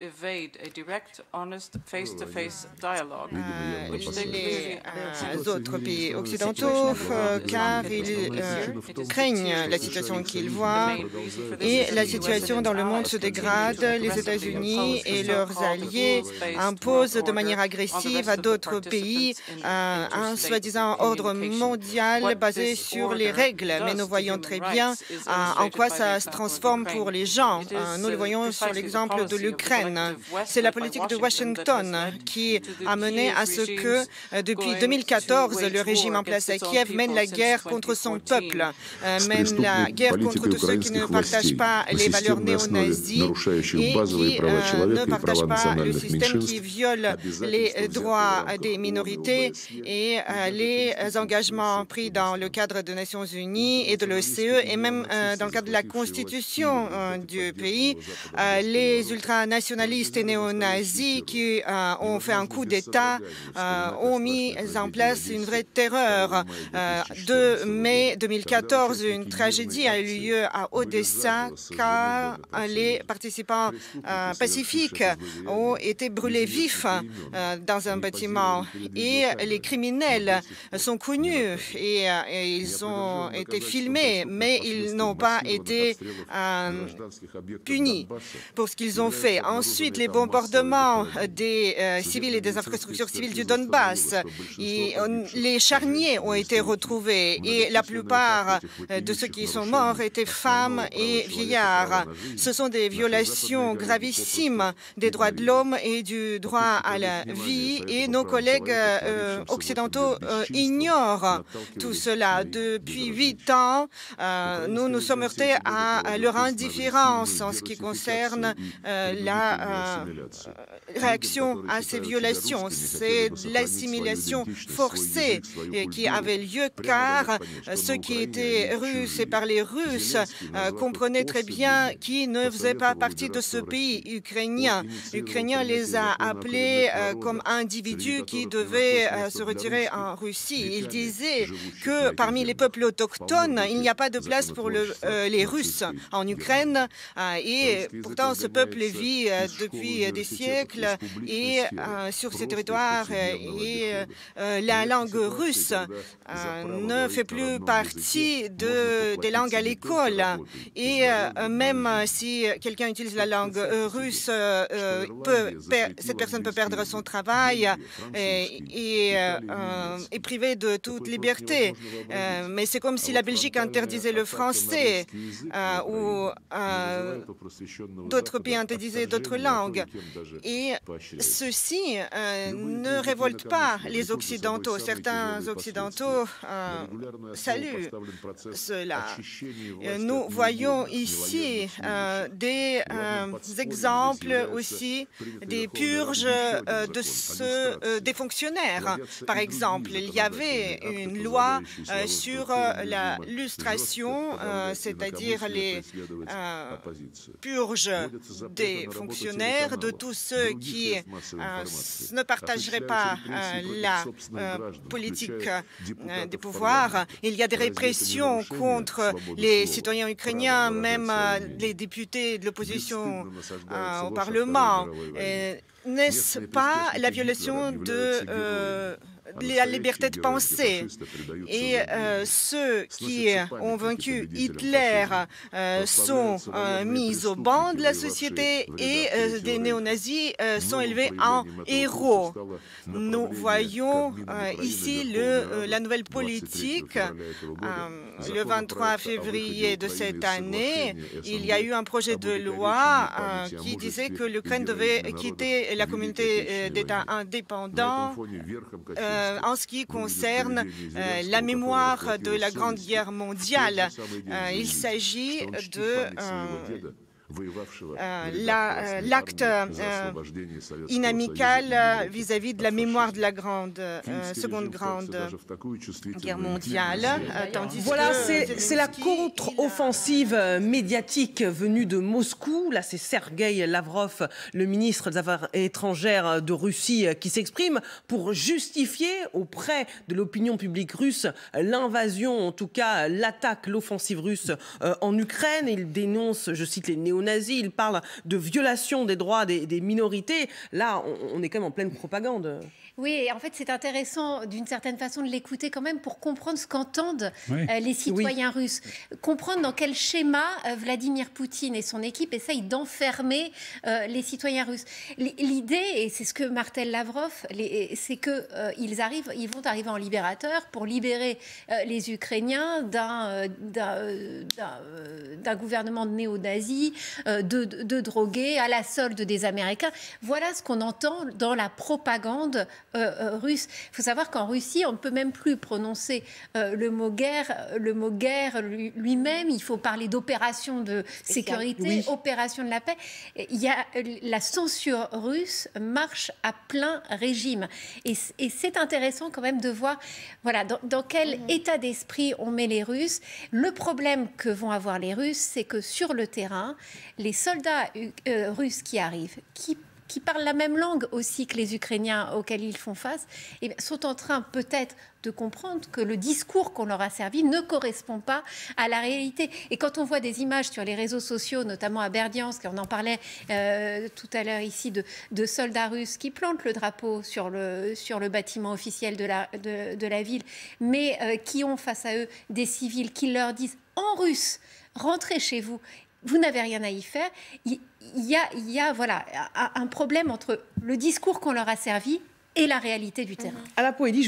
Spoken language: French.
les autres pays occidentaux car ils craignent la situation qu'ils voient et la situation dans le monde se dégrade. Les États-Unis et leurs alliés imposent de manière agressive à d'autres pays un soi-disant ordre mondial basé sur les règles. Mais nous voyons très bien en quoi ça se transforme pour les gens. Nous le voyons sur l'exemple de l'Ukraine. C'est la politique de Washington qui a mené à ce que, depuis 2014, le régime en place à Kiev mène la guerre contre son peuple, mène la guerre contre tous ceux qui ne partagent pas les valeurs néo-nazis et qui ne partagent pas le système qui viole les droits des minorités et les engagements pris dans le cadre des Nations Unies et de l'OCDE et même dans le cadre de la constitution du pays. Les ultranationalistes et néo-nazis qui ont fait un coup d'État ont mis en place une vraie terreur. 2 mai 2014, une tragédie a eu lieu à Odessa car les participants pacifiques ont été brûlés vifs dans un bâtiment et les criminels sont connus et ils ont été filmés, mais ils n'ont pas été punis pour ce qu'ils ont fait. Ensuite, les bombardements des civils et des infrastructures civiles du Donbass. Les charniers ont été retrouvés et la plupart de ceux qui sont morts étaient femmes et vieillards. Ce sont des violations gravissimes des droits de l'homme et du droit à la vie et nos collègues occidentaux ignorent tout cela. Depuis 8 ans, nous nous sommes heurtés à leur indifférence en ce qui concerne la réaction à ces violations. C'est l'assimilation forcée qui avait lieu car ceux qui étaient russes et parlaient russe comprenaient très bien qu'ils ne faisaient pas partie de ce pays ukrainien. L'Ukrainien les a appelés comme individus qui devaient se retirer en Russie. Ils disaient que parmi les peuples autochtones, il n'y a pas de place pour les Russes en Ukraine et pourtant ce peuple vit depuis des siècles et sur ces territoires et la langue russe ne fait plus partie des langues à l'école et même si quelqu'un utilise la langue russe, cette personne peut perdre son travail et est privée de toute liberté. Mais c'est comme si la Belgique interdisait le français ou d'autres pays interdisaient d'autres langues. Et ceci ne révolte pas les Occidentaux. Certains Occidentaux saluent cela. Nous voyons ici des exemples aussi des purges des fonctionnaires. Par exemple, il y avait une loi sur la lustration, c'est-à-dire les purges des fonctionnaires, de tous ceux qui ne partageraient pas la politique des pouvoirs. Il y a des répressions contre les citoyens ukrainiens, même les députés de l'opposition au Parlement. N'est-ce pas la violation de la liberté de penser? Et ceux qui ont vaincu Hitler sont mis au banc de la société et des néo-nazis sont élevés en héros. Nous voyons ici la nouvelle politique. Le 23 février de cette année, il y a eu un projet de loi qui disait que l'Ukraine devait quitter la communauté d'États indépendants en ce qui concerne la mémoire de la Grande Guerre mondiale. Il s'agit de l'acte inamical vis-à-vis de la mémoire de la Seconde Grande Guerre mondiale. Voilà, c'est la contre-offensive médiatique venue de Moscou. Là, c'est Sergueï Lavrov, le ministre des Affaires étrangères de Russie, qui s'exprime pour justifier auprès de l'opinion publique russe l'invasion, en tout cas l'attaque, l'offensive russe en Ukraine. Il dénonce, je cite, les néo néo-nazis, il parle de violation des droits des minorités. Là, on est quand même en pleine propagande. Oui, et en fait, c'est intéressant d'une certaine façon de l'écouter quand même pour comprendre ce qu'entendent les citoyens russes. Comprendre dans quel schéma Vladimir Poutine et son équipe essayent d'enfermer les citoyens russes. L'idée, et c'est ce que martèle Lavrov, c'est qu'ils vont arriver en libérateur pour libérer les Ukrainiens d'un gouvernement de néo-nazis, de drogués, à la solde des Américains. Voilà ce qu'on entend dans la propagande russe. Il faut savoir qu'en Russie, on ne peut même plus prononcer le mot guerre lui-même. Il faut parler d'opération de sécurité, opération de la paix. La censure russe marche à plein régime. Et c'est intéressant quand même de voir dans quel état d'esprit on met les Russes. Le problème que vont avoir les Russes, c'est que sur le terrain, les soldats russes qui arrivent, qui parlent la même langue aussi que les Ukrainiens auxquels ils font face, sont en train peut-être de comprendre que le discours qu'on leur a servi ne correspond pas à la réalité. Et quand on voit des images sur les réseaux sociaux, notamment à Berdiansk, on en parlait tout à l'heure ici, de soldats russes qui plantent le drapeau sur le bâtiment officiel de la ville, mais qui ont face à eux des civils qui leur disent en russe « rentrez chez vous ». Vous n'avez rien à y faire. Il y a un problème entre le discours qu'on leur a servi et la réalité du terrain. À la Poélie,